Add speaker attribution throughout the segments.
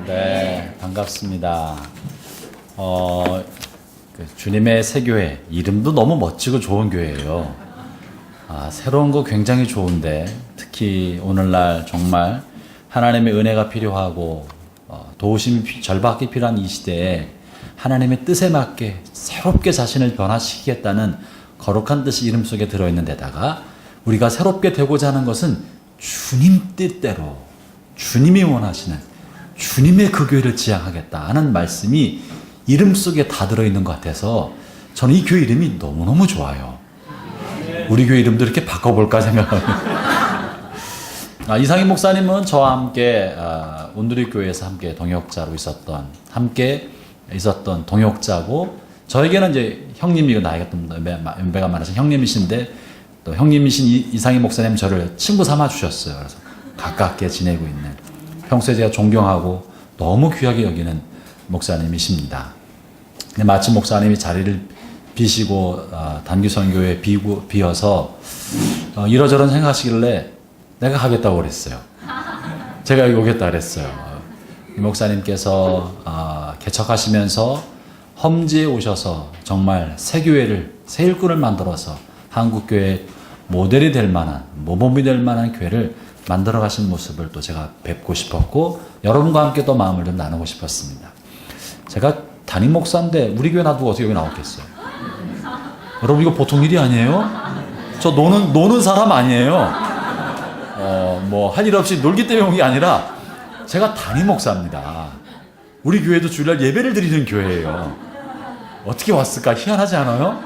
Speaker 1: 네, 반갑습니다. 주님의 새 교회, 이름도 너무 멋지고 좋은 교회예요. 새로운 거 굉장히 좋은데, 특히 오늘날 정말 하나님의 은혜가 필요하고, 도우심이 절박히 필요한 이 시대에 하나님의 뜻에 맞게 새롭게 자신을 변화시키겠다는 거룩한 뜻이 이름 속에 들어있는 데다가, 우리가 새롭게 되고자 하는 것은 주님 뜻대로, 주님이 원하시는 주님의 그 교회를 지향하겠다 하는 말씀이 이름 속에 다 들어있는 것 같아서 저는 이 교회 이름이 너무너무 좋아요. 우리 교회 이름도 이렇게 바꿔볼까 생각합니다. 이상희 목사님은 저와 함께 온누리 교회에서 함께 동역자로 함께 있었던 동역자고, 저에게는 이제 형님이고 나이가 좀 연배가 많아서 형님이신데, 또 형님이신 이상희 목사님 저를 친구 삼아 주셨어요. 그래서 가깝게 지내고 있는, 평소에 제가 존경하고 너무 귀하게 여기는 목사님이십니다. 근데 마침 목사님이 자리를 비시고 단기 선교에 비어서 이러저런 생각하시길래 내가 가겠다고 그랬어요. 제가 여기 오겠다 그랬어요. 이 목사님께서 개척하시면서 험지에 오셔서 정말 새 교회를, 새 일꾼을 만들어서 한국교회 모델이 될 만한, 모범이 될 만한 교회를 만들어 가신 모습을 또 제가 뵙고 싶었고, 여러분과 함께 또 마음을 좀 나누고 싶었습니다. 제가 담임 목사인데 우리 교회 놔두고 어떻게 여기 나왔겠어요? 여러분, 이거 보통 일이 아니에요? 저 노는 사람 아니에요. 할 일 없이 놀기 때문에 온 게 아니라 제가 담임 목사입니다. 우리 교회도 주일날 예배를 드리는 교회예요. 어떻게 왔을까? 희한하지 않아요?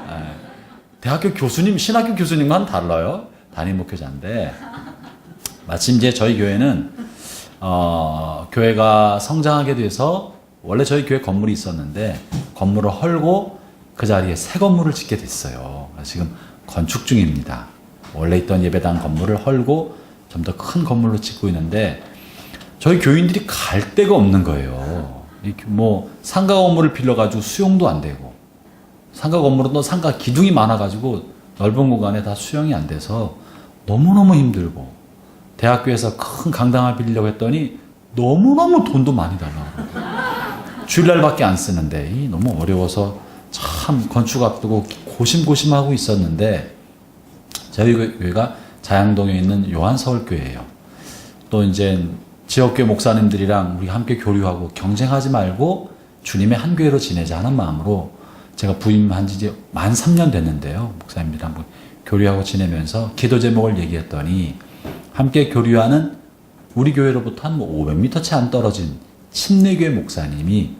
Speaker 1: 대학교 교수님, 신학교 교수님과는 달라요. 담임 목회자인데, 마침 이제 저희 교회는 교회가 성장하게 돼서, 원래 저희 교회 건물이 있었는데 건물을 헐고 그 자리에 새 건물을 짓게 됐어요. 지금 건축 중입니다. 원래 있던 예배당 건물을 헐고 좀 더 큰 건물로 짓고 있는데, 저희 교인들이 갈 데가 없는 거예요. 상가 건물을 빌려가지고 수용도 안 되고, 상가 건물은 또 상가 기둥이 많아가지고 넓은 공간에 다 수용이 안 돼서 너무너무 힘들고, 대학교에서 큰 강당을 빌리려고 했더니 너무너무 돈도 많이 달라고, 주일날밖에 안 쓰는데 너무 어려워서 참 건축 앞두고 고심고심하고 있었는데, 저희 교회가 자양동에 있는 요한서울교회예요. 또 이제 지역교회 목사님들이랑 우리 함께 교류하고 경쟁하지 말고 주님의 한 교회로 지내자 하는 마음으로 제가 부임한 지 이제 만 3년 됐는데요. 목사님들이랑 교류하고 지내면서 기도 제목을 얘기했더니, 함께 교류하는 우리 교회로부터 한 500m 채 안 떨어진 침례교회 목사님이,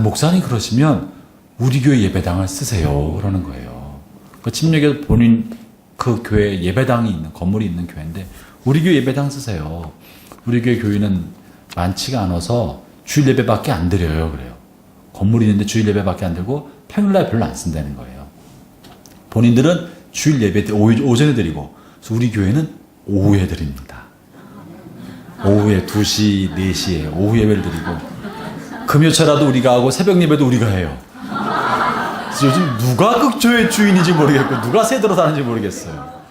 Speaker 1: 목사님 그러시면 우리 교회 예배당을 쓰세요 그러는 거예요. 그 침례교회 본인 그 교회 예배당이 있는, 건물이 있는 교회인데 우리 교회 예배당 쓰세요. 우리 교회 교인은 많지가 않아서 주일 예배밖에 안 드려요 그래요. 건물이 있는데 주일 예배밖에 안 들고 평일날 별로 안 쓴다는 거예요. 본인들은 주일 예배 오전에 드리고, 그래서 우리 교회는 오후에 드립니다. 오후에 2시, 4시에 오후 예배를 드리고, 금요철라도 우리가 하고 새벽 예배도 우리가 해요. 그래서 요즘 누가 극조의 주인인지 모르겠고 누가 새들어 사는지 모르겠어요.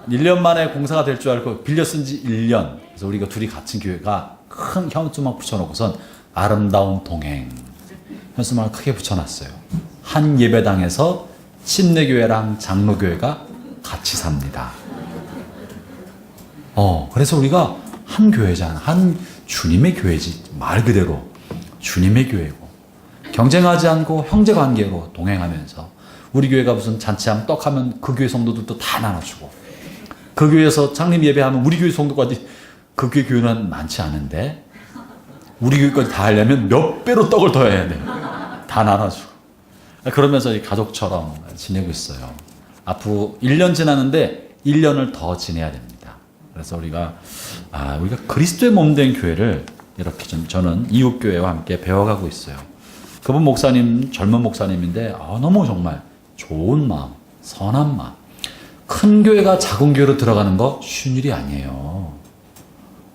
Speaker 1: 1년 만에 공사가 될 줄 알고 빌려 쓴 지 1년. 그래서 우리가 둘이 갇힌 교회가 큰 현수막 붙여놓고선 아름다운 동행 현수막을 크게 붙여놨어요. 한 예배당에서 침례교회랑 장로교회가 같이 삽니다. 그래서 우리가 한 교회잖아. 한 주님의 교회지. 말 그대로 주님의 교회고, 경쟁하지 않고 형제관계로 동행하면서, 우리 교회가 무슨 잔치하면 떡하면 그 교회 성도들도 다 나눠주고, 그 교회에서 창립 예배하면 우리 교회 성도까지, 그 교회 교회는 많지 않은데 우리 교회까지 다 하려면 몇 배로 떡을 더 해야 돼. 다 나눠주고. 그러면서 가족처럼 지내고 있어요. 앞으로 1년 지났는데 1년을 더 지내야 됩니다. 그래서 우리가 그리스도의 몸된 교회를 이렇게 저는 이웃교회와 함께 배워가고 있어요. 그분 목사님, 젊은 목사님인데 너무 정말 좋은 마음, 선한 마음. 큰 교회가 작은 교회로 들어가는 거 쉬운 일이 아니에요.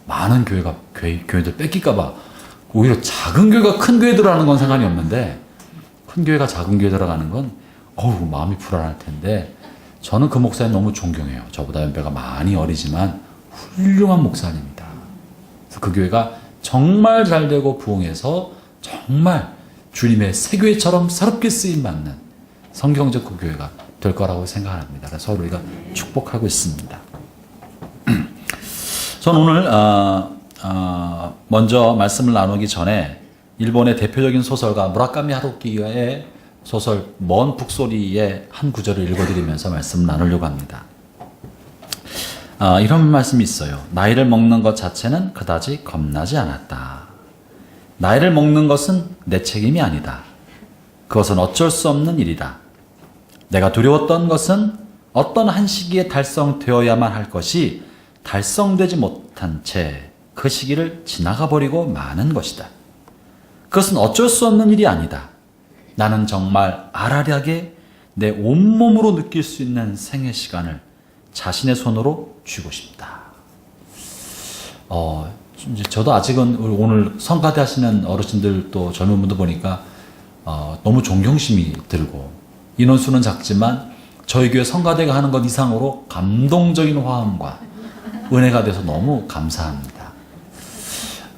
Speaker 1: 많은 교회들 뺏길까봐 오히려 작은 교회가 큰 교회 들어가는 건 상관이 없는데, 큰 교회가 작은 교회 들어가는 건 마음이 불안할 텐데, 저는 그 목사님 너무 존경해요. 저보다 연배가 많이 어리지만 훌륭한 목사님입니다. 그래서 그 교회가 정말 잘되고 부흥해서 정말 주님의 세교회처럼 새롭게 쓰임받는 성경적 그 교회가 될 거라고 생각합니다. 그래서 서로 우리가 축복하고 있습니다. 저는 오늘 먼저 말씀을 나누기 전에 일본의 대표적인 소설가 무라카미 하루키의 소설 먼 북소리의 한 구절을 읽어드리면서 말씀을 나누려고 합니다. 이런 말씀이 있어요. 나이를 먹는 것 자체는 그다지 겁나지 않았다. 나이를 먹는 것은 내 책임이 아니다. 그것은 어쩔 수 없는 일이다. 내가 두려웠던 것은 어떤 한 시기에 달성되어야만 할 것이 달성되지 못한 채 그 시기를 지나가 버리고 마는 것이다. 그것은 어쩔 수 없는 일이 아니다. 나는 정말 알아리하게 내 온몸으로 느낄 수 있는 생의 시간을 자신의 손으로 쥐고 싶다. 저도 아직은 오늘 성가대 하시는 어르신들 또 젊은 분들 보니까 너무 존경심이 들고 인원수는 작지만 저희 교회 성가대가 하는 것 이상으로 감동적인 화음과 은혜가 돼서 너무 감사합니다.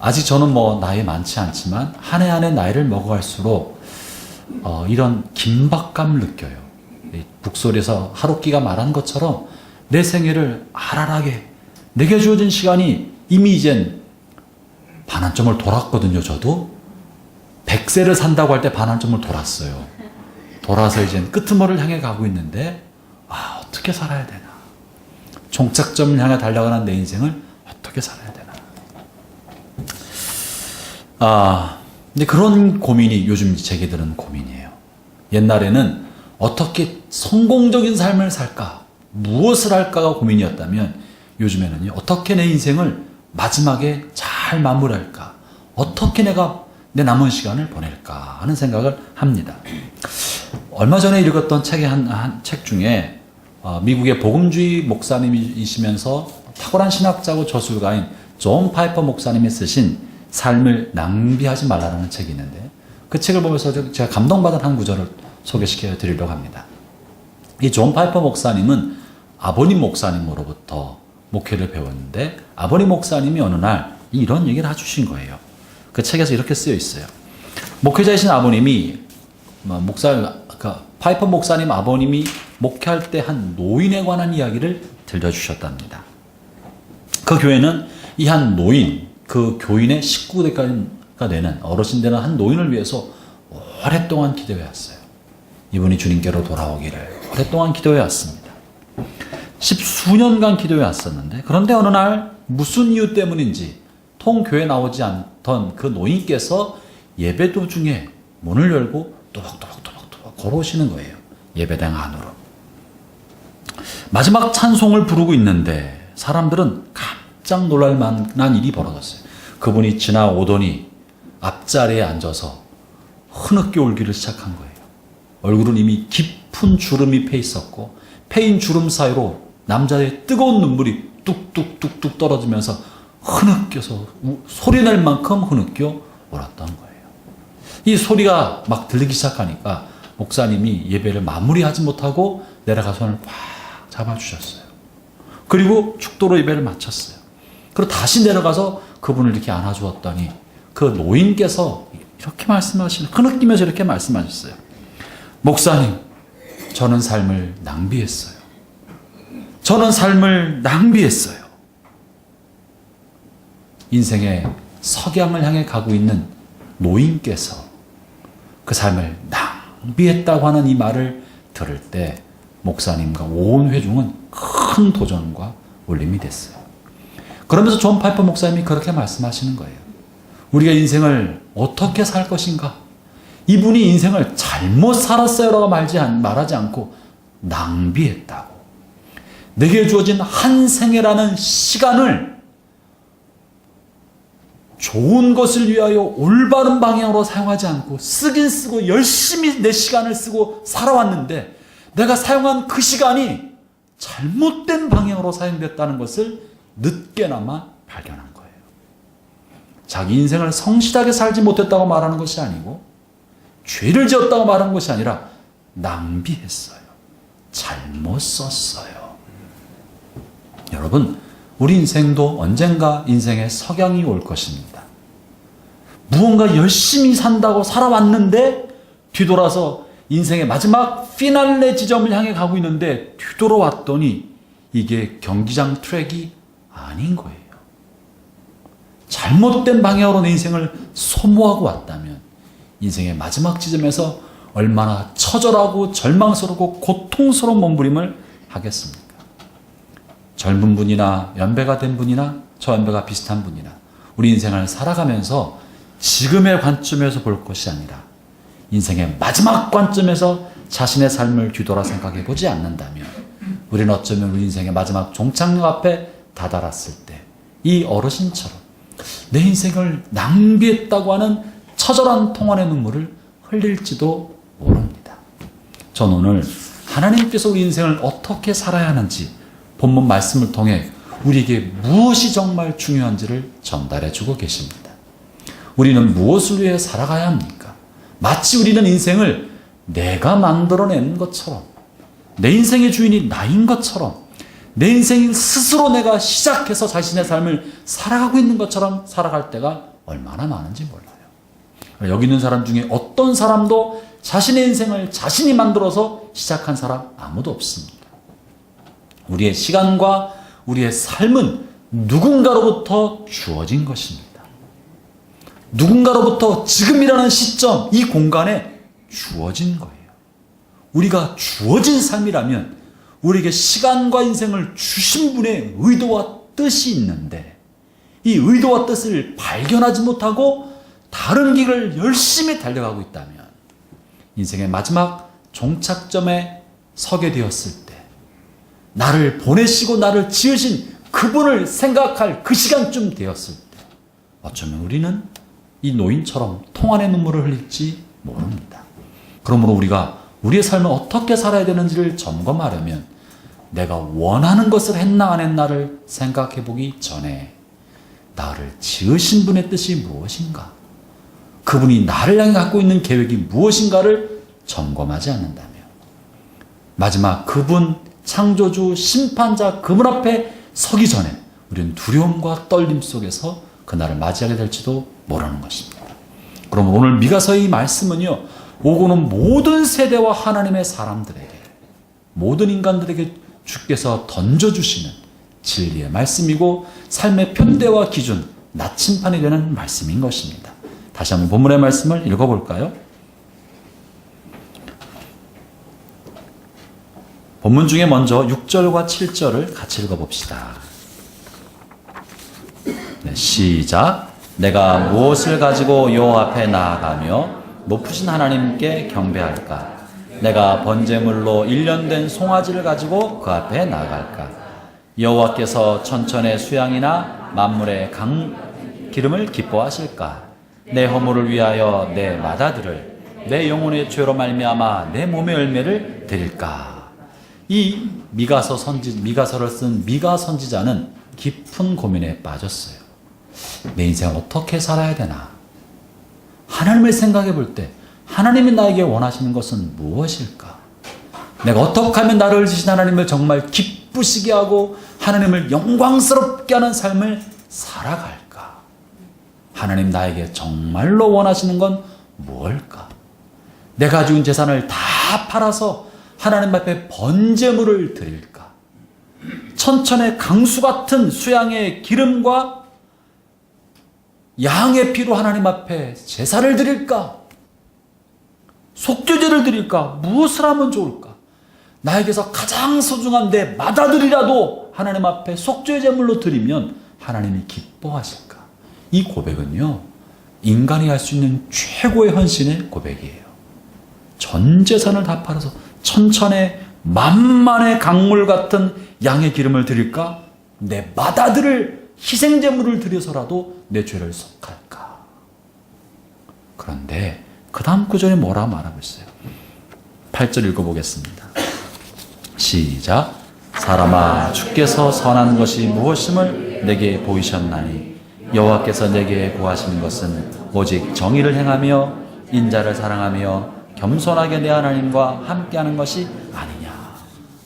Speaker 1: 아직 저는 나이 많지 않지만 한 해 한 해 나이를 먹어갈수록 이런 긴박감을 느껴요. 북소리에서 하루키가 말한 것처럼 내 생애를 알알하게 내게 주어진 시간이 이미 이젠 반환점을 돌았거든요. 저도 100세를 산다고 할 때 반환점을 돌았어요. 돌아서 이젠 끄트머리를 향해 가고 있는데 어떻게 살아야 되나, 종착점을 향해 달려가는 내 인생을 어떻게 살아야 되나. 근데 그런 고민이 요즘 제게 드는 고민이에요. 옛날에는 어떻게 성공적인 삶을 살까, 무엇을 할까가 고민이었다면 요즘에는요, 어떻게 내 인생을 마지막에 잘 마무리할까, 어떻게 내가 내 남은 시간을 보낼까 하는 생각을 합니다. 얼마 전에 읽었던 책의 한 책 중에 미국의 복음주의 목사님이시면서 탁월한 신학자고 저술가인 존 파이퍼 목사님이 쓰신 삶을 낭비하지 말라는 책이 있는데, 그 책을 보면서 제가 감동받은 한 구절을 소개시켜 드리려고 합니다. 이 존 파이퍼 목사님은 아버님 목사님으로부터 목회를 배웠는데, 아버님 목사님이 어느 날 이런 얘기를 해주신 거예요. 그 책에서 이렇게 쓰여 있어요. 목회자이신 아버님이 파이퍼 목사님 아버님이 목회할 때 한 노인에 관한 이야기를 들려주셨답니다. 그 교회는 이 한 노인, 그 교인의 식구가 되는 어르신 되는 한 노인을 위해서 오랫동안 기도해 왔어요. 이분이 주님께로 돌아오기를 오랫동안 기도해 왔습니다. 10수년간 기도해 왔었는데, 그런데 어느 날 무슨 이유 때문인지 통 교회에 나오지 않던 그 노인께서 예배 도중에 문을 열고 또박또박 걸어오시는 거예요. 예배당 안으로. 마지막 찬송을 부르고 있는데 사람들은 깜짝 놀랄 만한 일이 벌어졌어요. 그분이 지나오더니 앞자리에 앉아서 흐느껴 울기를 시작한 거예요. 얼굴은 이미 깊은 주름이 패 있었고, 패인 주름 사이로 남자의 뜨거운 눈물이 뚝뚝뚝뚝 떨어지면서 흐느껴서 소리낼 만큼 흐느껴 울었던 거예요. 이 소리가 막 들리기 시작하니까 목사님이 예배를 마무리하지 못하고 내려가 손을 꽉 잡아주셨어요. 그리고 축도로 예배를 마쳤어요. 그리고 다시 내려가서 그분을 이렇게 안아주었더니 그 노인께서 이렇게 흐느끼면서 이렇게 말씀하셨어요. 목사님, 저는 삶을 낭비했어요. 저는 삶을 낭비했어요. 인생의 석양을 향해 가고 있는 노인께서 그 삶을 낭비했다고 하는 이 말을 들을 때 목사님과 온 회중은 큰 도전과 울림이 됐어요. 그러면서 존 파이퍼 목사님이 그렇게 말씀하시는 거예요. 우리가 인생을 어떻게 살 것인가? 이분이 인생을 잘못 살았어요라고 말하지 않고 낭비했다고. 내게 주어진 한 생애라는 시간을 좋은 것을 위하여 올바른 방향으로 사용하지 않고 쓰긴 쓰고 열심히 내 시간을 쓰고 살아왔는데, 내가 사용한 그 시간이 잘못된 방향으로 사용됐다는 것을 늦게나마 발견한 거예요. 자기 인생을 성실하게 살지 못했다고 말하는 것이 아니고, 죄를 지었다고 말하는 것이 아니라 낭비했어요. 잘못 썼어요. 여러분, 우리 인생도 언젠가 인생의 석양이 올 것입니다. 무언가 열심히 산다고 살아왔는데 뒤돌아서 인생의 마지막 피날레 지점을 향해 가고 있는데 뒤돌아왔더니 이게 경기장 트랙이 아닌 거예요. 잘못된 방향으로 내 인생을 소모하고 왔다면 인생의 마지막 지점에서 얼마나 처절하고 절망스럽고 고통스러운 몸부림을 하겠습니까? 젊은 분이나 연배가 된 분이나 저 연배가 비슷한 분이나 우리 인생을 살아가면서 지금의 관점에서 볼 것이 아니라 인생의 마지막 관점에서 자신의 삶을 뒤돌아 생각해 보지 않는다면 우리는 어쩌면 우리 인생의 마지막 종착역 앞에 다다랐을 때 이 어르신처럼 내 인생을 낭비했다고 하는 처절한 통원의 눈물을 흘릴지도 모릅니다. 전 오늘 하나님께서 우리 인생을 어떻게 살아야 하는지 본문 말씀을 통해 우리에게 무엇이 정말 중요한지를 전달해 주고 계십니다. 우리는 무엇을 위해 살아가야 합니까? 마치 우리는 인생을 내가 만들어낸 것처럼, 내 인생의 주인이 나인 것처럼, 내 인생 스스로 내가 시작해서 자신의 삶을 살아가고 있는 것처럼 살아갈 때가 얼마나 많은지 몰라요. 여기 있는 사람 중에 어떤 사람도 자신의 인생을 자신이 만들어서 시작한 사람 아무도 없습니다. 우리의 시간과 우리의 삶은 누군가로부터 주어진 것입니다. 누군가로부터 지금이라는 시점, 이 공간에 주어진 거예요. 우리가 주어진 삶이라면 우리에게 시간과 인생을 주신 분의 의도와 뜻이 있는데 이 의도와 뜻을 발견하지 못하고 다른 길을 열심히 달려가고 있다면 인생의 마지막 종착점에 서게 되었을 때 나를 보내시고 나를 지으신 그분을 생각할 그 시간쯤 되었을 때 어쩌면 우리는 이 노인처럼 통안의 눈물을 흘릴지 모릅니다. 그러므로 우리가 우리의 삶을 어떻게 살아야 되는지를 점검하려면 내가 원하는 것을 했나 안 했나를 생각해 보기 전에 나를 지으신 분의 뜻이 무엇인가, 그분이 나를 향해 갖고 있는 계획이 무엇인가를 점검하지 않는다면 마지막 그분 창조주 심판자 그분 앞에 서기 전에 우리는 두려움과 떨림 속에서 그날을 맞이하게 될지도 모르는 것입니다. 그럼 오늘 미가서의 이 말씀은요, 오고는 모든 세대와 하나님의 사람들에게, 모든 인간들에게 주께서 던져주시는 진리의 말씀이고 삶의 편대와 기준, 나침판이 되는 말씀인 것입니다. 다시 한번 본문의 말씀을 읽어볼까요? 본문 중에 먼저 6절과 7절을 같이 읽어봅시다. 네, 시작. 내가 무엇을 가지고 여호와 앞에 나아가며 높으신 하나님께 경배할까? 내가 번제물로 1년 된 송아지를 가지고 그 앞에 나아갈까? 여호와께서 천천의 수양이나 만물의 기름을 기뻐하실까? 내 허물을 위하여 내 맏아들을, 내 영혼의 죄로 말미암아 내 몸의 열매를 드릴까? 이 미가서를 쓴 미가 선지자는 깊은 고민에 빠졌어요. 내 인생 어떻게 살아야 되나? 하나님을 생각해 볼 때 하나님이 나에게 원하시는 것은 무엇일까? 내가 어떻게 하면 나를 지신 하나님을 정말 기쁘시게 하고 하나님을 영광스럽게 하는 삶을 살아갈까? 하나님 나에게 정말로 원하시는 건 무엇일까? 내가 가지고 있는 재산을 다 팔아서 하나님 앞에 번제물을 드릴까? 천천의 강수 같은 수양의 기름과 양의 피로 하나님 앞에 제사를 드릴까? 속죄제를 드릴까? 무엇을 하면 좋을까? 나에게서 가장 소중한 내 맏아들이라도 하나님 앞에 속죄제물로 드리면 하나님이 기뻐하실까? 이 고백은요, 인간이 할 수 있는 최고의 헌신의 고백이에요. 전 재산을 다 팔아서 천천의 만만의 강물 같은 양의 기름을 드릴까? 내 맏아들을 희생제물을 드려서라도 내 죄를 속할까? 그런데 그 다음 구절에 뭐라 말하고 있어요? 8절 읽어보겠습니다. 시작. 사람아, 주께서 선한 것이 무엇임을 내게 보이셨나니 여호와께서 내게 구하시는 것은 오직 정의를 행하며 인자를 사랑하며 겸손하게 내 하나님과 함께하는 것이 아니냐.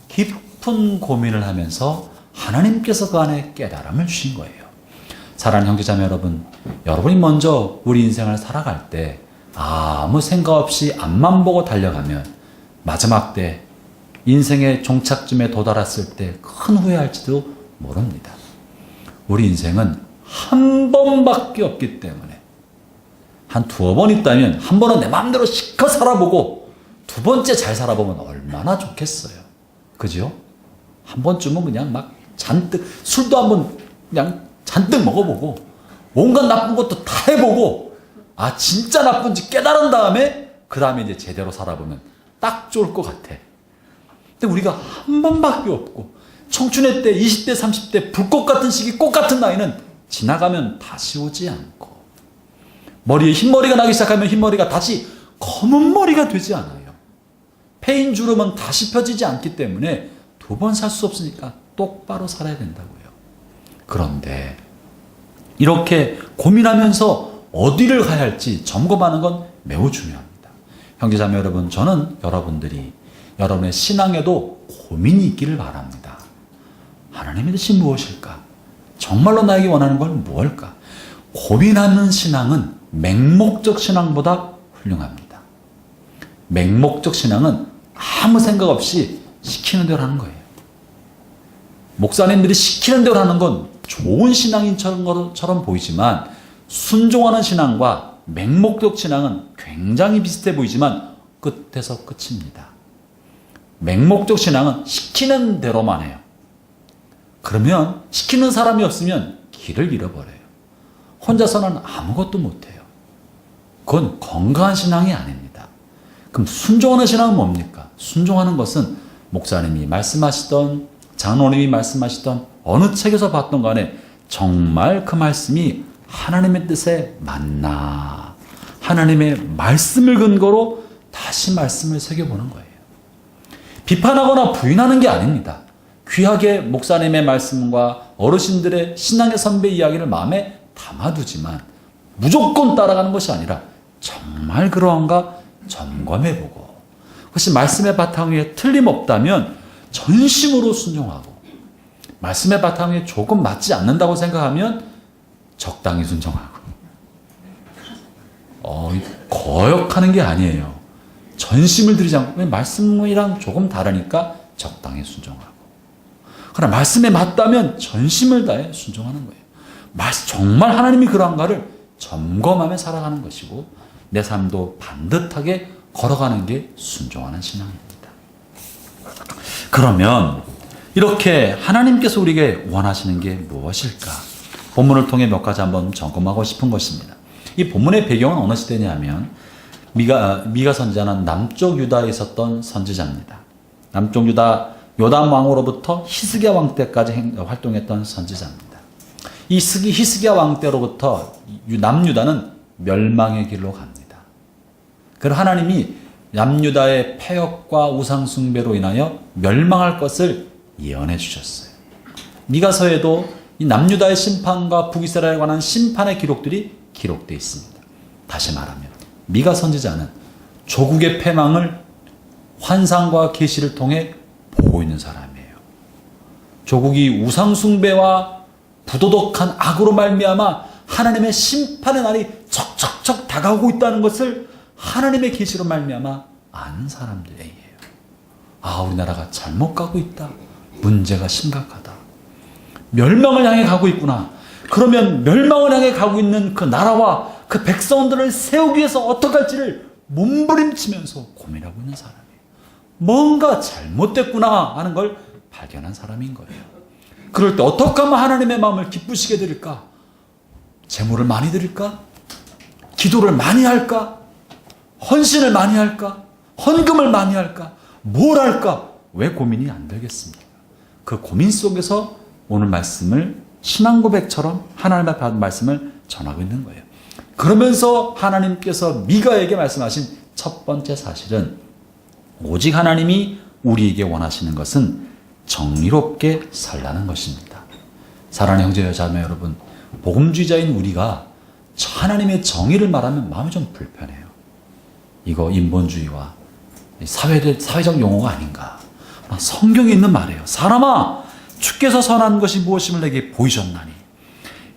Speaker 1: 깊은 고민을 하면서 하나님께서 그 안에 깨달음을 주신 거예요. 사랑하는 형제자매 여러분, 여러분이 먼저 우리 인생을 살아갈 때 아무 생각 없이 앞만 보고 달려가면 마지막 때 인생의 종착점에 도달했을 때 큰 후회할지도 모릅니다. 우리 인생은 한 번밖에 없기 때문에 한 두어 번 있다면 한 번은 내 마음대로 실컷 살아보고 두 번째 잘 살아보면 얼마나 좋겠어요. 그죠? 한 번쯤은 그냥 막 잔뜩 술도 한번 그냥 잔뜩 먹어보고 온갖 나쁜 것도 다 해보고 아 진짜 나쁜지 깨달은 다음에 그 다음에 이제 제대로 살아보면 딱 좋을 것 같아. 근데 우리가 한 번밖에 없고 청춘의 때 20대 30대 불꽃 같은 시기 꽃 같은 나이는 지나가면 다시 오지 않고 머리에 흰머리가 나기 시작하면 흰머리가 다시 검은 머리가 되지 않아요. 패인 주름은 다시 펴지지 않기 때문에 두 번 살 수 없으니까 똑바로 살아야 된다고요. 그런데 이렇게 고민하면서 어디를 가야 할지 점검하는 건 매우 중요합니다. 형제자매 여러분, 저는 여러분들이 여러분의 신앙에도 고민이 있기를 바랍니다. 하나님의 뜻이 무엇일까? 정말로 나에게 원하는 건 무엇일까? 고민하는 신앙은 맹목적 신앙보다 훌륭합니다. 맹목적 신앙은 아무 생각 없이 시키는 대로 하는 거예요. 목사님들이 시키는 대로 하는 건 좋은 신앙인처럼 보이지만 순종하는 신앙과 맹목적 신앙은 굉장히 비슷해 보이지만 끝에서 끝입니다. 맹목적 신앙은 시키는 대로만 해요. 그러면 시키는 사람이 없으면 길을 잃어버려요. 혼자서는 아무것도 못해요. 그건 건강한 신앙이 아닙니다. 그럼 순종하는 신앙은 뭡니까? 순종하는 것은 목사님이 말씀하시던 장로님이 말씀하시던 어느 책에서 봤던 간에 정말 그 말씀이 하나님의 뜻에 맞나 하나님의 말씀을 근거로 다시 말씀을 새겨보는 거예요. 비판하거나 부인하는 게 아닙니다. 귀하게 목사님의 말씀과 어르신들의 신앙의 선배 이야기를 마음에 담아두지만 무조건 따라가는 것이 아니라 정말 그러한가 점검해보고 그것이 말씀의 바탕 위에 틀림없다면 전심으로 순종하고 말씀의 바탕 위에 조금 맞지 않는다고 생각하면 적당히 순종하고 거역하는 게 아니에요. 전심을 들이지 않고 말씀이랑 조금 다르니까 적당히 순종하고 그러나 말씀에 맞다면 전심을 다해 순종하는 거예요. 정말 하나님이 그러한가를 점검하며 살아가는 것이고 내 삶도 반듯하게 걸어가는 게 순종하는 신앙입니다. 그러면 이렇게 하나님께서 우리에게 원하시는 게 무엇일까? 본문을 통해 몇 가지 한번 점검하고 싶은 것입니다. 이 본문의 배경은 어느 시대냐면 미가 선지자는 남쪽 유다에 있었던 선지자입니다. 남쪽 유다 요담 왕으로부터 히스기야 왕 때까지 활동했던 선지자입니다. 이 히스기야 왕 때로부터 남유다는 멸망의 길로 갑니다. 그리고 하나님이 남유다의 폐역과 우상숭배로 인하여 멸망할 것을 예언해 주셨어요. 미가서에도 이 남유다의 심판과 북이스라엘에 관한 심판의 기록들이 기록되어 있습니다. 다시 말하면 미가 선지자는 조국의 패망을 환상과 계시를 통해 보고 있는 사람이에요. 조국이 우상숭배와 부도덕한 악으로 말미암아 하나님의 심판의 날이 척척척 다가오고 있다는 것을 하나님의 계시로 말미암아 아는 사람들이에요. 우리나라가 잘못 가고 있다. 문제가 심각하다. 멸망을 향해 가고 있구나. 그러면 멸망을 향해 가고 있는 그 나라와 그 백성들을 세우기 위해서 어떻게 할지를 몸부림치면서 고민하고 있는 사람이에요. 뭔가 잘못됐구나 하는 걸 발견한 사람인 거예요. 그럴 때 어떻게 하면 하나님의 마음을 기쁘시게 드릴까? 재물을 많이 드릴까? 기도를 많이 할까? 헌신을 많이 할까? 헌금을 많이 할까? 뭘 할까? 왜 고민이 안 되겠습니까? 그 고민 속에서 오늘 말씀을 신앙 고백처럼 하나님의 받은 말씀을 전하고 있는 거예요. 그러면서 하나님께서 미가에게 말씀하신 첫 번째 사실은 오직 하나님이 우리에게 원하시는 것은 정의롭게 살라는 것입니다. 사랑하는 형제 자매 여러분, 복음주의자인 우리가 하나님의 정의를 말하면 마음이 좀 불편해요. 이거 인본주의와 사회적 용어가 아닌가. 성경에 있는 말이에요. 사람아, 주께서 선한 것이 무엇임을 내게 보이셨나니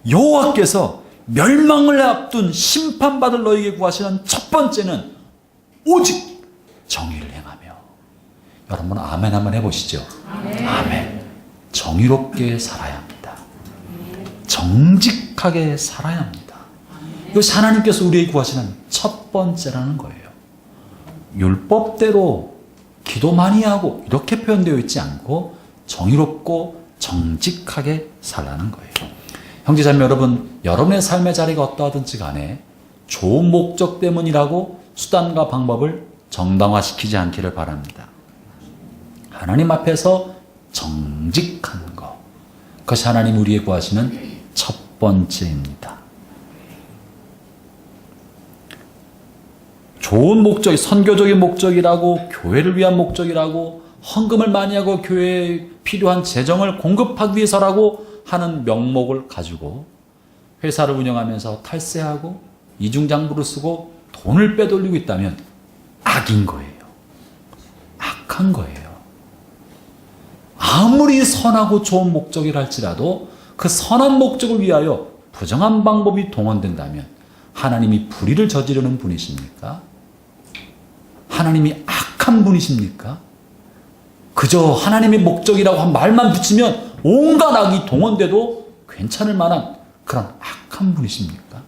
Speaker 1: 여호와께서 멸망을 앞둔 심판받을 너에게 구하시는 첫 번째는 오직 정의를 행하며. 여러분 아멘 한번 해보시죠. 아멘. 정의롭게 살아야 합니다. 정직하게 살아야 합니다. 이것이 하나님께서 우리에게 구하시는 첫 번째라는 거예요. 율법대로 기도 많이 하고 이렇게 표현되어 있지 않고 정의롭고 정직하게 살라는 거예요. 형제자매 여러분, 여러분의 삶의 자리가 어떠하든지 간에 좋은 목적 때문이라고 수단과 방법을 정당화시키지 않기를 바랍니다. 하나님 앞에서 정직한 것, 그것이 하나님 우리에게 구하시는 첫 번째입니다. 좋은 목적이 선교적인 목적이라고, 교회를 위한 목적이라고, 헌금을 많이 하고 교회에 필요한 재정을 공급하기 위해서라고 하는 명목을 가지고 회사를 운영하면서 탈세하고 이중장부를 쓰고 돈을 빼돌리고 있다면 악인 거예요. 악한 거예요. 아무리 선하고 좋은 목적이라 할지라도 그 선한 목적을 위하여 부정한 방법이 동원된다면 하나님이 불의를 저지르는 분이십니까? 하나님이 악한 분이십니까? 그저 하나님의 목적이라고 한 말만 붙이면 온갖 악이 동원돼도 괜찮을 만한 그런 악한 분이십니까?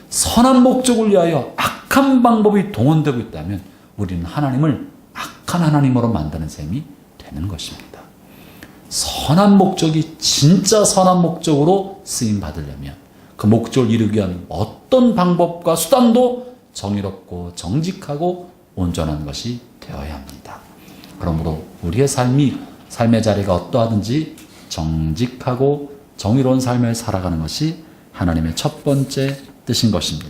Speaker 1: 선한 목적을 위하여 악한 방법이 동원되고 있다면 우리는 하나님을 악한 하나님으로 만드는 셈이 되는 것입니다. 선한 목적이 진짜 선한 목적으로 쓰임 받으려면 그 목적을 이루기 위한 어떤 방법과 수단도 정의롭고 정직하고 온전한 것이 되어야 합니다. 그러므로 우리의 삶의 자리가 어떠하든지 정직하고 정의로운 삶을 살아가는 것이 하나님의 첫 번째 뜻인 것입니다.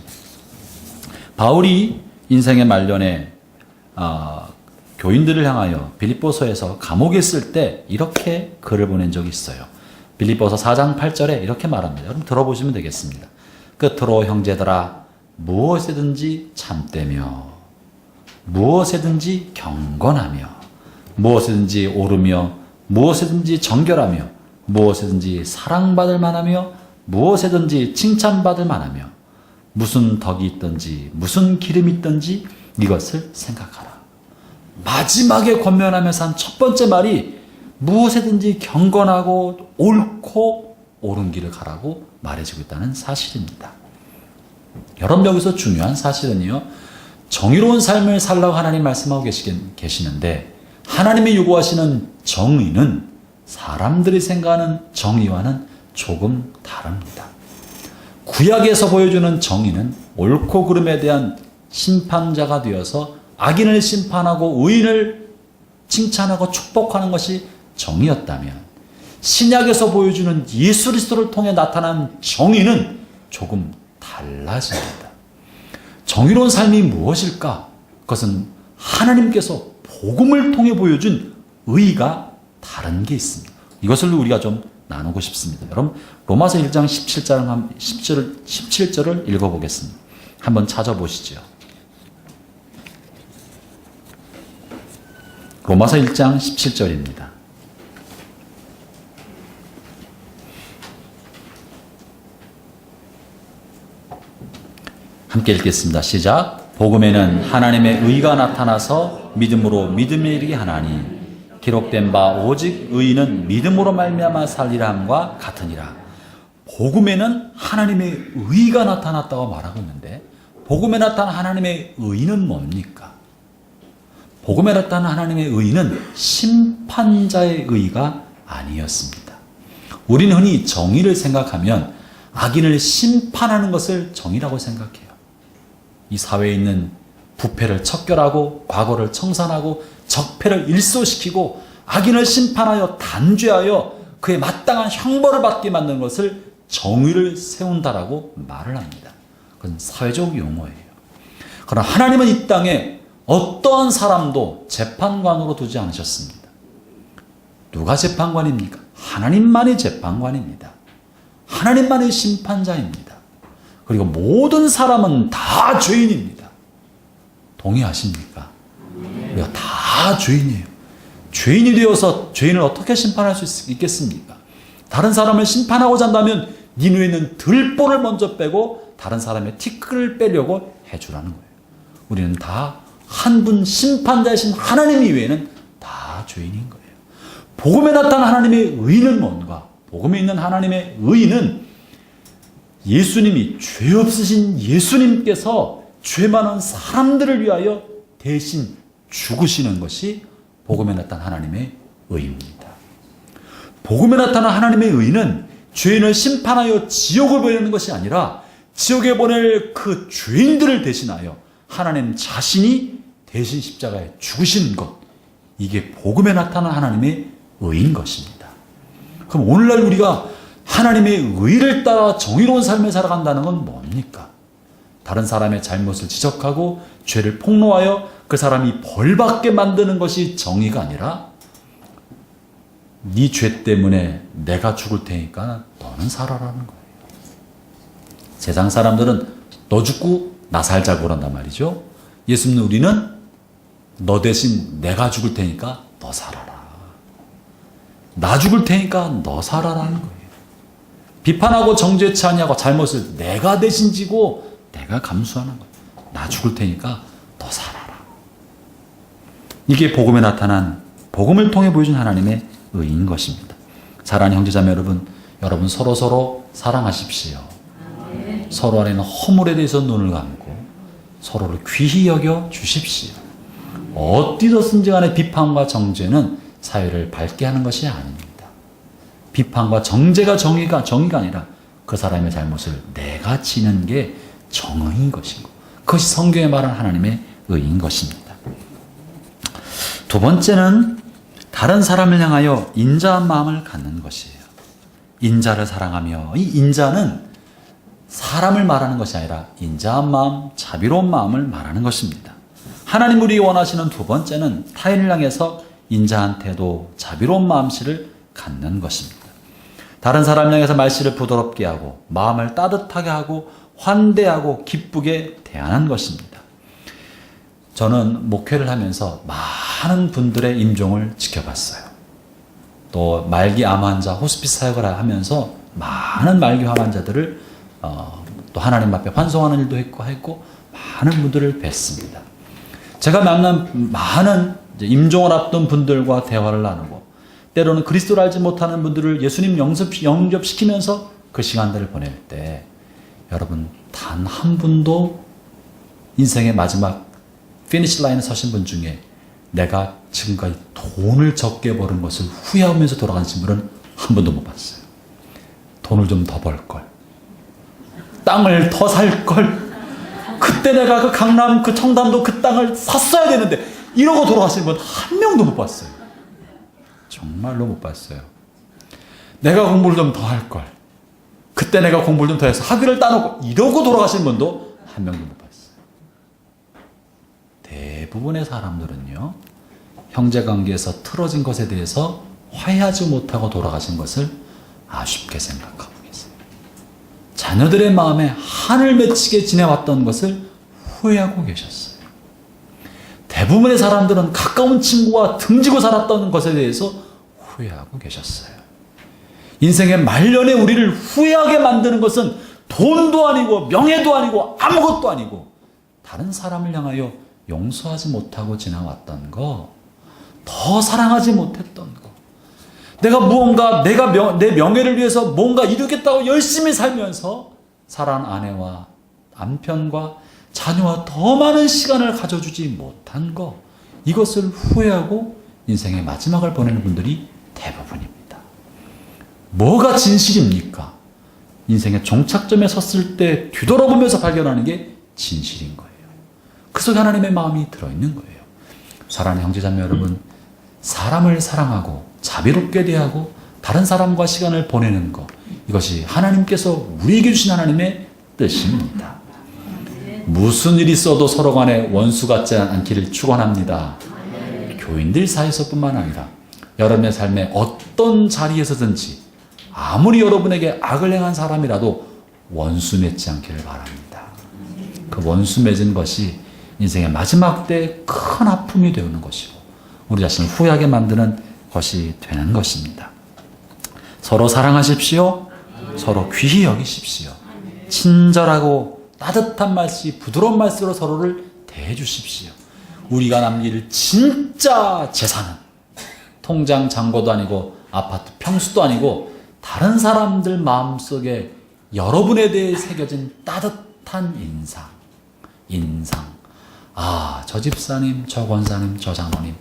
Speaker 1: 바울이 인생의 말년에 교인들을 향하여 빌립보서에서 감옥에 있을 때 이렇게 글을 보낸 적이 있어요. 빌립보서 4장 8절에 이렇게 말합니다. 여러분 들어보시면 되겠습니다. 끝으로 형제들아 무엇이든지 참되며 무엇이든지 경건하며 무엇이든지 옳으며 무엇이든지 정결하며 무엇이든지 사랑받을 만하며 무엇이든지 칭찬받을 만하며 무슨 덕이 있든지 무슨 기름이 있든지 이것을 생각하라. 마지막에 권면하면서 한 첫 번째 말이 무엇이든지 경건하고 옳고 옳은 길을 가라고 말해주고 있다는 사실입니다. 여러분 여기서 중요한 사실은요, 정의로운 삶을 살라고 하나님 말씀하고 계시는데 하나님이 요구하시는 정의는 사람들이 생각하는 정의와는 조금 다릅니다. 구약에서 보여주는 정의는 옳고 그름에 대한 심판자가 되어서 악인을 심판하고 의인을 칭찬하고 축복하는 것이 정의였다면 신약에서 보여주는 예수 그리스도를 통해 나타난 정의는 조금 달라집니다. 정의로운 삶이 무엇일까? 그것은 하나님께서 복음을 통해 보여준 의의가 다른 게 있습니다. 이것을 우리가 좀 나누고 싶습니다. 여러분 로마서 1장 17절을 읽어보겠습니다. 한번 찾아보시죠. 로마서 1장 17절입니다. 함께 읽겠습니다. 시작. 복음에는 하나님의 의가 나타나서 믿음으로 믿음에 이르게 하나니 기록된 바 오직 의인은 믿음으로 말미암아 살리라 함과 같으니라. 복음에는 하나님의 의가 나타났다고 말하고 있는데 복음에 나타난 하나님의 의는 뭡니까? 복음에 나타난 하나님의 의는 심판자의 의가 아니었습니다. 우리는 흔히 정의를 생각하면 악인을 심판하는 것을 정의라고 생각해요. 이 사회에 있는 부패를 척결하고 과거를 청산하고 적폐를 일소시키고 악인을 심판하여 단죄하여 그에 마땅한 형벌을 받게 만드는 것을 정의를 세운다라고 말을 합니다. 그건 사회적 용어예요. 그러나 하나님은 이 땅에 어떠한 사람도 재판관으로 두지 않으셨습니다. 누가 재판관입니까? 하나님만이 재판관입니다. 하나님만이 심판자입니다. 그리고 모든 사람은 다 죄인입니다. 동의하십니까? 우리가 다 죄인이에요. 죄인이 되어서 죄인을 어떻게 심판할 수 있겠습니까? 다른 사람을 심판하고자 한다면 네 눈에 있는 들보를 먼저 빼고 다른 사람의 티끌을 빼려고 해주라는 거예요. 우리는 다 한 분 심판자이신 하나님 이외에는 다 죄인인 거예요. 복음에 나타난 하나님의 의는 뭔가? 복음에 있는 하나님의 의는 예수님이, 죄 없으신 예수님께서 죄 많은 사람들을 위하여 대신 죽으시는 것이 복음에 나타난 하나님의 의입니다. 복음에 나타난 하나님의 의는 죄인을 심판하여 지옥을 보내는 것이 아니라 지옥에 보낼 그 죄인들을 대신하여 하나님 자신이 대신 십자가에 죽으시는 것, 이게 복음에 나타난 하나님의 의인 것입니다. 그럼 오늘날 우리가 하나님의 의를 따라 정의로운 삶을 살아간다는 건 뭡니까? 다른 사람의 잘못을 지적하고 죄를 폭로하여 그 사람이 벌받게 만드는 것이 정의가 아니라 네 죄 때문에 내가 죽을 테니까 너는 살아라는 거예요. 세상 사람들은 너 죽고 나 살자고 그런단 말이죠. 예수 믿는 우리는 너 대신 내가 죽을 테니까 너 살아라. 나 죽을 테니까 너 살아라는 거예요. 비판하고 정죄치 아니하고 잘못을 내가 대신 지고 내가 감수하는 거예요. 나 죽을 테니까 너 살아라. 이게 복음에 나타난, 복음을 통해 보여준 하나님의 의인 것입니다. 사랑하는 형제자매 여러분 서로 사랑하십시오. 서로 안에는 허물에 대해서 눈을 감고 서로를 귀히 여겨 주십시오. 어디서든지 간에 비판과 정죄는 사회를 밝게 하는 것이 아닙니다. 비판과 정죄가 정의가 아니라 그 사람의 잘못을 내가 지는 게 정의인 것이고, 그것이 성경에 말하는 하나님의 의인 것입니다. 두 번째는 다른 사람을 향하여 인자한 마음을 갖는 것이에요. 인자를 사랑하며, 이 인자는 사람을 말하는 것이 아니라 인자한 마음, 자비로운 마음을 말하는 것입니다. 하나님 우리 원하시는 두 번째는 타인을 향해서 인자한 태도, 자비로운 마음씨를 갖는 것입니다. 다른 사람 향해서 말씨를 부드럽게 하고 마음을 따뜻하게 하고 환대하고 기쁘게 대하는 것입니다. 저는 목회를 하면서 많은 분들의 임종을 지켜봤어요. 또 말기 암 환자 호스피스 사역을 하면서 많은 말기 암 환자들을 또 하나님 앞에 환송하는 일도 했고 많은 분들을 뵀습니다. 제가 만난 많은 임종을 앞둔 분들과 대화를 나누고 때로는 그리스도를 알지 못하는 분들을 예수님 영접시키면서 그 시간들을 보낼 때 여러분 단 한 분도 인생의 마지막 피니시 라인에 서신 분 중에 내가 지금까지 돈을 적게 버는 것을 후회하면서 돌아가신 분은 한 번도 못 봤어요. 돈을 좀 더 벌걸, 땅을 더 살걸, 그때 내가 그 강남 그 청담도 그 땅을 샀어야 되는데 이러고 돌아가신 분 한 명도 못 봤어요. 정말로 못 봤어요. 내가 공부를 좀 더 할걸, 그때 내가 공부를 좀 더 해서 학위를 따놓고 이러고 돌아가신 분도 한 명도 못 봤어요. 대부분의 사람들은요, 형제관계에서 틀어진 것에 대해서 화해하지 못하고 돌아가신 것을 아쉽게 생각하고 계세요. 자녀들의 마음에 한을 맺히게 지내왔던 것을 후회하고 계셨어요. 대부분의 사람들은 가까운 친구와 등지고 살았던 것에 대해서 후회하고 계셨어요. 인생의 말년에 우리를 후회하게 만드는 것은 돈도 아니고 명예도 아니고 아무것도 아니고 다른 사람을 향하여 용서하지 못하고 지나왔던 거, 더 사랑하지 못했던 거, 내가 무언가 내 명예를 위해서 뭔가 이루겠다고 열심히 살면서 사랑하는 아내와 남편과 자녀와 더 많은 시간을 가져주지 못한 거, 이것을 후회하고 인생의 마지막을 보내는 분들이 대부분입니다. 뭐가 진실입니까? 인생의 종착점에 섰을 때 뒤돌아보면서 발견하는 게 진실인 거예요. 그 속에 하나님의 마음이 들어있는 거예요. 사랑하는 형제자매 여러분, 사람을 사랑하고 자비롭게 대하고 다른 사람과 시간을 보내는 것, 이것이 하나님께서 우리에게 주신 하나님의 뜻입니다. 무슨 일이 있어도 서로 간에 원수 같지 않기를 축원합니다. 교인들 사이에서뿐만 아니라 여러분의 삶의 어떤 자리에서든지 아무리 여러분에게 악을 행한 사람이라도 원수 맺지 않기를 바랍니다. 그 원수 맺은 것이 인생의 마지막 때 큰 아픔이 되는 것이고 우리 자신을 후회하게 만드는 것이 되는 것입니다. 서로 사랑하십시오. 서로 귀히 여기십시오. 친절하고 따뜻한 말씨, 부드러운 말씀으로 서로를 대해 주십시오. 우리가 남길 진짜 재산은 통장 잔고도 아니고 아파트 평수도 아니고 다른 사람들 마음속에 여러분에 대해 새겨진 따뜻한 인상. 아, 저 집사님, 저 권사님, 저 장로님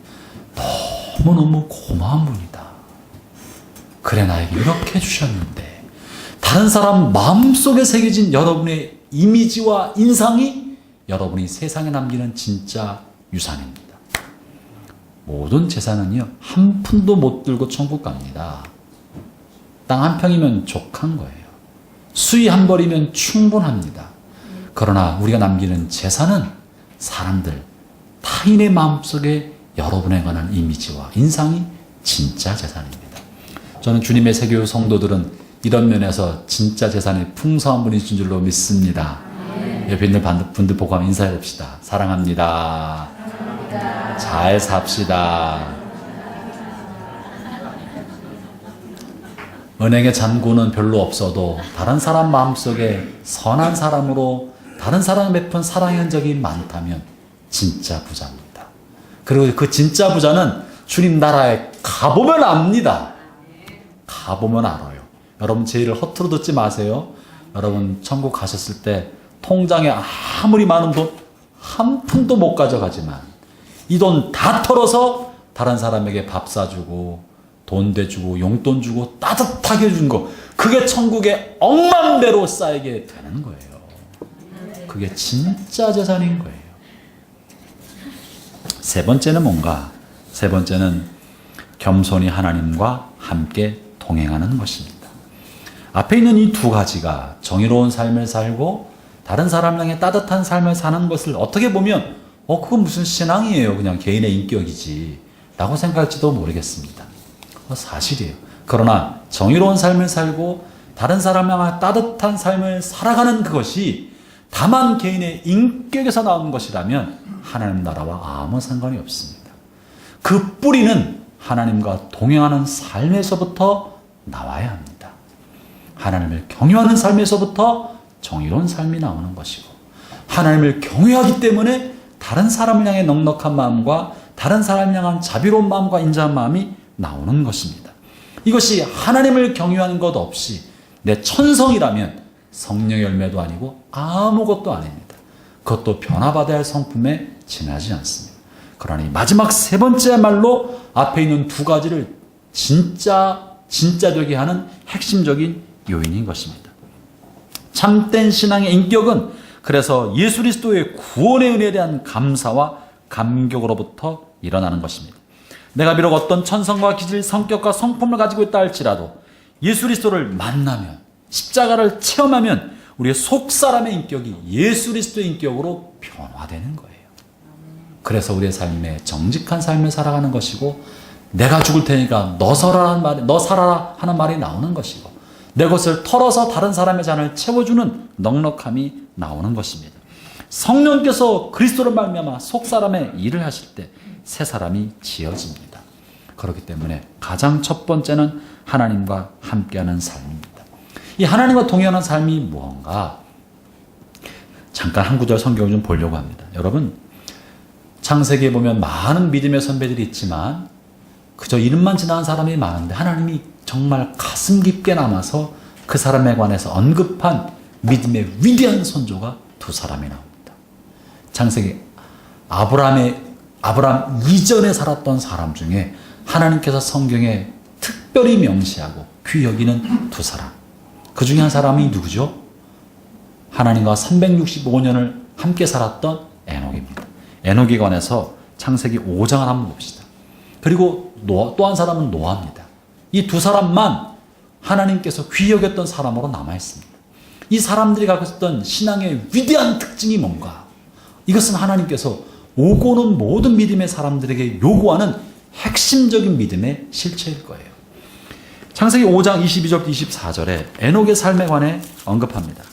Speaker 1: 너무너무 고마운 분이다. 그래, 나에게 이렇게 해주셨는데. 다른 사람 마음속에 새겨진 여러분의 이미지와 인상이 여러분이 세상에 남기는 진짜 유산입니다. 모든 재산은요, 한 푼도 못 들고 천국 갑니다. 땅 한 평이면 족한 거예요. 수의 한 벌이면 충분합니다. 그러나 우리가 남기는 재산은 사람들, 타인의 마음속에 여러분에 관한 이미지와 인상이 진짜 재산입니다. 저는 주님의 세교 성도들은 이런 면에서 진짜 재산이 풍성한 분이신 줄로 믿습니다. 옆에 있는 분들 보고 한번 인사해 봅시다. 사랑합니다. 잘 삽시다. 은행에 잔고는 별로 없어도 다른 사람 마음속에 선한 사람으로 다른 사람에 베푼 사랑의 흔적이 많다면 진짜 부자입니다. 그리고 그 진짜 부자는 주님 나라에 가보면 압니다. 가보면 알아요. 여러분 제 일을 허투루 듣지 마세요. 여러분 천국 가셨을 때 통장에 아무리 많은 돈 한 푼도 못 가져가지만 이 돈 다 털어서 다른 사람에게 밥 사주고 돈 대주고 용돈 주고 따뜻하게 준 거, 그게 천국에 억만배로 쌓이게 되는 거예요. 그게 진짜 재산인 거예요. 세 번째는 뭔가? 세 번째는 겸손히 하나님과 함께 동행하는 것입니다. 앞에 있는 이 두 가지가 정의로운 삶을 살고 다른 사람을 향해 따뜻한 삶을 사는 것을 어떻게 보면 그건 무슨 신앙이에요. 그냥 개인의 인격이지 라고 생각할지도 모르겠습니다. 사실이에요. 그러나 정의로운 삶을 살고 다른 사람을 향해 따뜻한 삶을 살아가는 그것이 다만 개인의 인격에서 나오는 것이라면 하나님 나라와 아무 상관이 없습니다. 그 뿌리는 하나님과 동행하는 삶에서부터 나와야 합니다. 하나님을 경외하는 삶에서부터 정의로운 삶이 나오는 것이고, 하나님을 경외하기 때문에 다른 사람을 향해 넉넉한 마음과 다른 사람을 향한 자비로운 마음과 인자한 마음이 나오는 것입니다. 이것이 하나님을 경외하는 것 없이 내 천성이라면 성령의 열매도 아니고 아무것도 아닙니다. 그것도 변화받아야 할 성품에 지나지 않습니다. 그러니 마지막 세 번째야말로 앞에 있는 두 가지를 진짜 되게 하는 핵심적인 요인인 것입니다. 참된 신앙의 인격은 그래서 예수 그리스도의 구원의 은혜에 대한 감사와 감격으로부터 일어나는 것입니다. 내가 비록 어떤 천성과 기질, 성격과 성품을 가지고 있다 할지라도 예수 그리스도를 만나면, 십자가를 체험하면 우리의 속사람의 인격이 예수 그리스도의 인격으로 변화되는 거예요. 그래서 우리의 삶에 정직한 삶을 살아가는 것이고, 내가 죽을 테니까 너 살아라 하는 말이 나오는 것이고, 내 것을 털어서 다른 사람의 잔을 채워주는 넉넉함이 나오는 것입니다. 성령께서 그리스도를 말미암아 속사람의 일을 하실 때 새 사람이 지어집니다. 그렇기 때문에 가장 첫 번째는 하나님과 함께하는 삶입니다. 이 하나님과 동행하는 삶이 무언가? 잠깐 한 구절 성경을 좀 보려고 합니다. 여러분, 창세기에 보면 많은 믿음의 선배들이 있지만 그저 이름만 지나간 사람이 많은데 하나님이 정말 가슴 깊게 남아서 그 사람에 관해서 언급한 믿음의 위대한 선조가 두 사람이 나옵니다. 창세기 아브라함 이전에 살았던 사람 중에 하나님께서 성경에 특별히 명시하고 귀히 여기는 두 사람. 그 중에 한 사람이 누구죠? 하나님과 365년을 함께 살았던 에녹입니다. 에녹에 관해서 창세기 5장을 한번 봅시다. 그리고 또 한 사람은 노아입니다. 이 두 사람만 하나님께서 귀히 여겼던 사람으로 남아있습니다. 이 사람들이 갖고 있었던 신앙의 위대한 특징이 뭔가? 이것은 하나님께서 오고 오는 모든 믿음의 사람들에게 요구하는 핵심적인 믿음의 실체일 거예요. 창세기 5장 22절부터 24절에 에녹의 삶에 관해 언급합니다.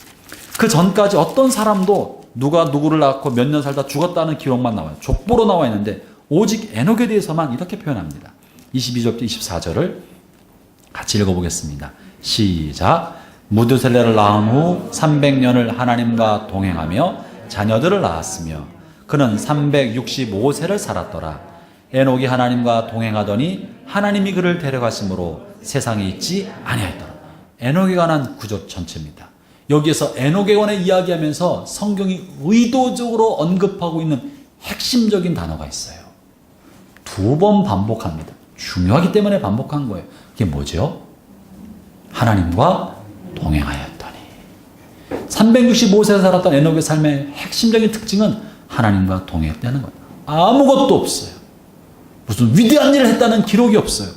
Speaker 1: 그 전까지 어떤 사람도 누가 누구를 낳고 몇 년 살다 죽었다는 기록만 나와요. 족보로 나와 있는데 오직 에녹에 대해서만 이렇게 표현합니다. 22절부터 24절을 같이 읽어보겠습니다. 시작. 무드셀레를 낳은 후 300년을 하나님과 동행하며 자녀들을 낳았으며 그는 365세를 살았더라. 에녹이 하나님과 동행하더니 하나님이 그를 데려가심으로 세상에 있지 아니하였더라. 에녹에 관한 구절 전체입니다. 여기에서 에녹에 관해 이야기하면서 성경이 의도적으로 언급하고 있는 핵심적인 단어가 있어요. 2번 반복합니다. 중요하기 때문에 반복한 거예요. 그게 뭐죠? 하나님과 동행하였더니. 365세를 살았던 에녹의 삶의 핵심적인 특징은 하나님과 동행했다는 거예요. 아무것도 없어요. 무슨 위대한 일을 했다는 기록이 없어요.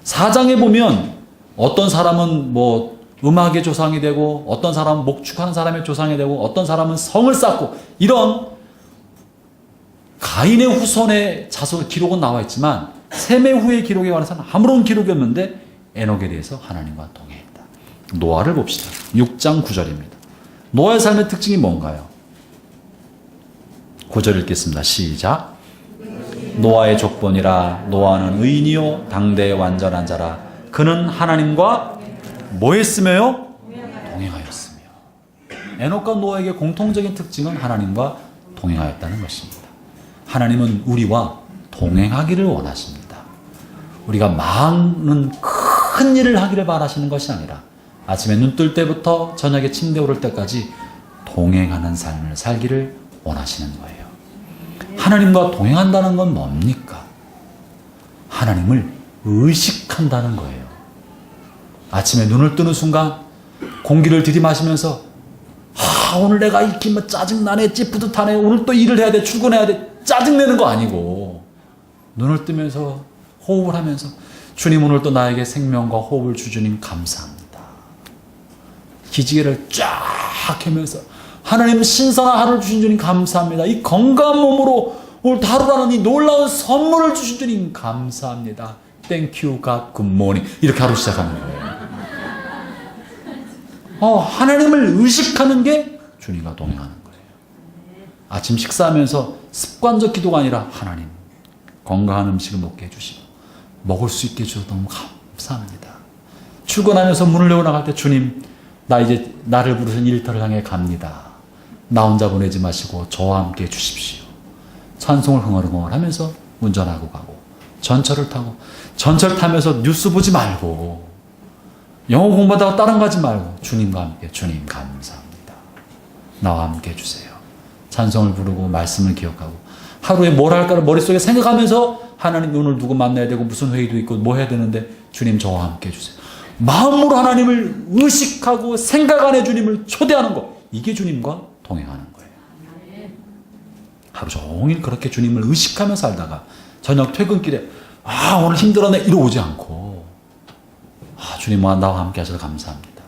Speaker 1: 4장에 보면 어떤 사람은 뭐 음악의 조상이 되고 어떤 사람은 목축하는 사람의 조상이 되고 어떤 사람은 성을 쌓고 이런 가인의 후손의 자손 기록은 나와 있지만 셈의 후의 기록에 관해서는 아무런 기록이 없는데 에녹에 대해서 하나님과 동행했다. 노아를 봅시다. 6장 9절입니다. 노아의 삶의 특징이 뭔가요? 9절 읽겠습니다. 시작. 노아의 족본이라 노아는 의인이요 당대의 완전한 자라 그는 하나님과 뭐 했으며요? 동행하였으며. 에녹과 노아에게 공통적인 특징은 하나님과 동행하였다는 것입니다. 하나님은 우리와 동행하기를 원하십니다. 우리가 많은 큰 일을 하기를 바라시는 것이 아니라 아침에 눈 뜰 때부터 저녁에 침대에 오를 때까지 동행하는 삶을 살기를 원하시는 거예요. 하나님과 동행한다는 건 뭡니까? 하나님을 의식한다는 거예요. 아침에 눈을 뜨는 순간 공기를 들이마시면서 오늘 내가 이렇게 뭐 짜증나네, 찌뿌듯하네, 오늘 또 일을 해야 돼, 출근해야 돼, 짜증내는 거 아니고 눈을 뜨면서 호흡을 하면서 주님 오늘 또 나에게 생명과 호흡을 주주님 감사합니다. 기지개를 쫙 하면서 하나님 신선한 하루를 주신 주님 감사합니다. 이 건강한 몸으로 오늘 하루라는 이 놀라운 선물을 주신 주님 감사합니다. Thank you God, good morning. 이렇게 하루 시작하는 거예요. 하나님을 의식하는 게 주님과 동행하는 거예요. 아침 식사하면서 습관적 기도가 아니라 하나님 건강한 음식을 먹게 해주시고 먹을 수 있게 해주셔서 너무 감사합니다. 출근하면서 문을 열고 나갈 때 주님 나 이제 나를 부르신 일터를 향해 갑니다. 나 혼자 보내지 마시고 저와 함께 해주십시오. 찬송을 흥얼흥얼 하면서 운전하고 가고 전철을 타고 전철 타면서 뉴스 보지 말고 영어 공부하다가 다른 가지 말고 주님과 함께 주님 감사합니다. 나와 함께 해주세요. 찬송을 부르고 말씀을 기억하고 하루에 뭘 할까를 머릿속에 생각하면서 하나님 오늘 누구 만나야 되고 무슨 회의도 있고 뭐 해야 되는데 주님 저와 함께 해주세요. 마음으로 하나님을 의식하고 생각 안에 주님을 초대하는 것, 이게 주님과 동행하는 거예요. 하루 종일 그렇게 주님을 의식하며 살다가 저녁 퇴근길에 오늘 힘들었네 이러고 오지 않고 주님과 나와 함께 하셔서 감사합니다.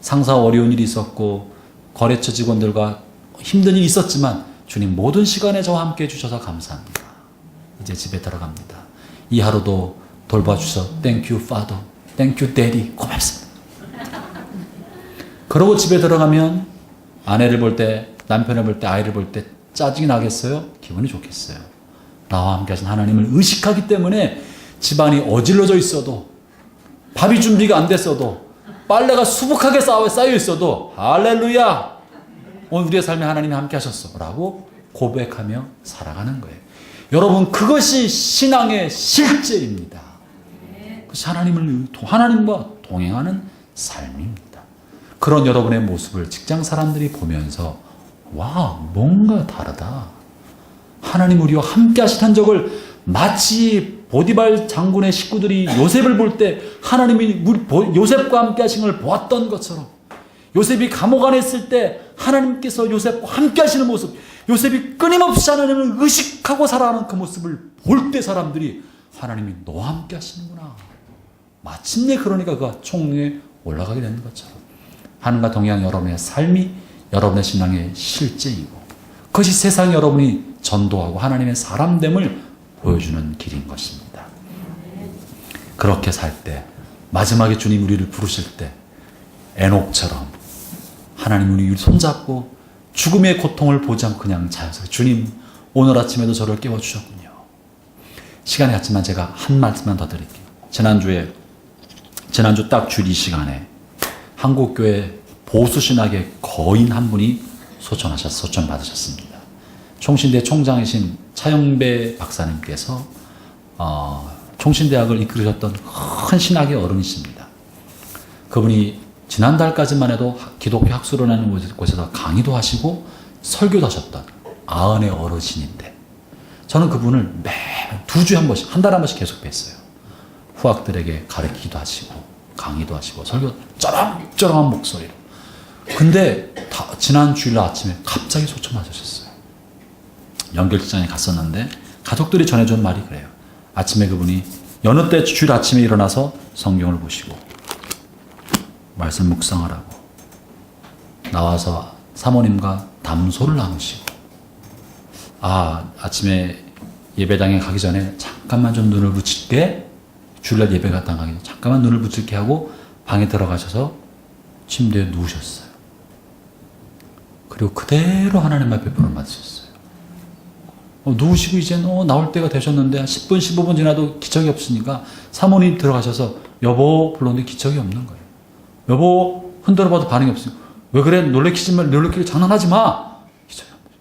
Speaker 1: 상사와 어려운 일이 있었고 거래처 직원들과 힘든 일이 있었지만 주님 모든 시간에 저와 함께 해주셔서 감사합니다. 이제 집에 들어갑니다. 이 하루도 돌봐주셔서 Thank you Father, Thank you Daddy, 고맙습니다. 그러고 집에 들어가면 아내를 볼 때, 남편을 볼 때, 아이를 볼 때 짜증이 나겠어요? 기분이 좋겠어요. 나와 함께 하신 하나님을 의식하기 때문에 집안이 어질러져 있어도 밥이 준비가 안 됐어도 빨래가 수북하게 쌓여 있어도 할렐루야! 오늘 우리의 삶에 하나님이 함께 하셨어 라고 고백하며 살아가는 거예요. 여러분 그것이 신앙의 실제입니다. 그것이 하나님과 동행하는 삶입니다. 그런 여러분의 모습을 직장 사람들이 보면서 와 뭔가 다르다. 하나님 우리와 함께 하신 흔적을 마치 보디발 장군의 식구들이 요셉을 볼 때 하나님이 요셉과 함께 하신 걸 보았던 것처럼 요셉이 감옥 안에 있을 때 하나님께서 요셉과 함께 하시는 모습, 요셉이 끊임없이 하나님을 의식하고 살아가는 그 모습을 볼 때 사람들이 하나님이 너와 함께 하시는구나. 마침내 그러니까 그가 총리에 올라가게 되는 것처럼 하나님과 동행한 여러분의 삶이 여러분의 신앙의 실제이고 그것이 세상 여러분이 전도하고 하나님의 사람됨을 보여주는 길인 것입니다. 그렇게 살 때 마지막에 주님 우리를 부르실 때 에녹처럼 하나님 우리 손잡고 죽음의 고통을 보지 않고 그냥 자연스럽게 주님 오늘 아침에도 저를 깨워주셨군요. 시간이 갔지만 제가 한 말씀만 더 드릴게요. 지난주 딱 주일 이 시간에 한국교회 보수신학의 거인 한 분이 소천 받으셨습니다. 총신대 총장이신 차영배 박사님께서 총신대학을 이끌으셨던 큰 신학의 어른이십니다. 그분이 지난달까지만 해도 기독교 학술원이라는 곳에서 강의도 하시고 설교도 하셨던 아흔의 어르신인데, 저는 그분을 매 2주에 한 번씩, 한 달에 한 번씩 계속 뵀어요. 후학들에게 가르치기도 하시고 강의도 하시고 설교 쩌렁쩌렁한 목소리로. 근데 지난 주일 아침에 갑자기 소천 맞으셨어요. 연결직장에 갔었는데 가족들이 전해준 말이 그래요. 아침에 그분이 여느 때 주일 아침에 일어나서 성경을 보시고 말씀 묵상하라고 나와서 사모님과 담소를 나누시고, 아침에 예배당에 가기 전에 잠깐만 좀 눈을 붙일게, 주일날 예배 갔다 가기 전에 잠깐만 눈을 붙일게 하고 방에 들어가셔서 침대에 누우셨어요. 그리고 그대로 하나님 앞에 불을 맞으셨어요. 누우시고 이제 나올 때가 되셨는데 10분 15분 지나도 기척이 없으니까 사모님 들어가셔서 여보 불렀는데 기척이 없는 거예요. 여보 흔들어봐도 반응이 없으니까 왜 그래, 놀래키기 장난하지 마. 기척이 안 돼요.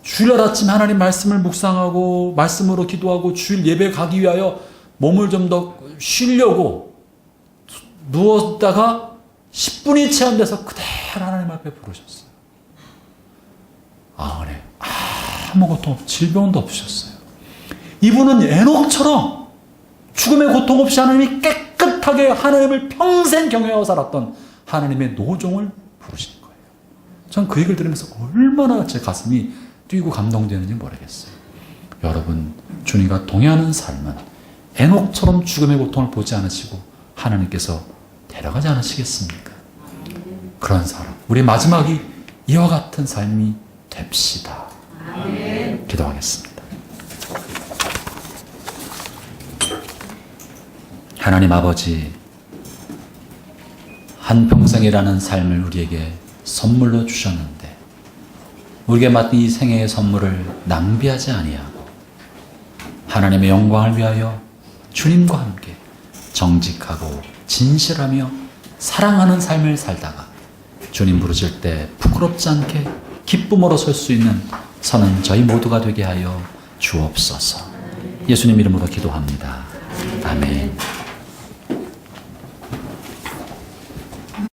Speaker 1: 주일날 아침에 하나님 말씀을 묵상하고 말씀으로 기도하고 주일 예배 가기 위하여 몸을 좀 더 쉬려고 누웠다가 10분이 채 안 돼서 그대로 하나님 앞에 부르셨어요. 네. 아무것도 없고 질병도 없으셨어요. 이분은 에녹처럼 죽음의 고통 없이 하나님이 깨끗하게 하나님을 평생 경외하고 살았던 하나님의 노종을 부르신 거예요. 전 그 얘기를 들으면서 얼마나 제 가슴이 뛰고 감동되는지 모르겠어요. 여러분, 주님과 동행하는 삶은 에녹처럼 죽음의 고통을 보지 않으시고 하나님께서 데려가지 않으시겠습니까? 그런 사람, 우리 마지막이 이와 같은 삶이 됩시다. 아멘. 기도하겠습니다. 하나님 아버지, 한평생이라는 삶을 우리에게 선물로 주셨는데 우리에게 맡긴 이 생애의 선물을 낭비하지 아니하고 하나님의 영광을 위하여 주님과 함께 정직하고 진실하며 사랑하는 삶을 살다가 주님 부르실 때 부끄럽지 않게 기쁨으로 설 수 있는 서는 저희 모두가 되게 하여 주옵소서. 예수님 이름으로 기도합니다. 아멘.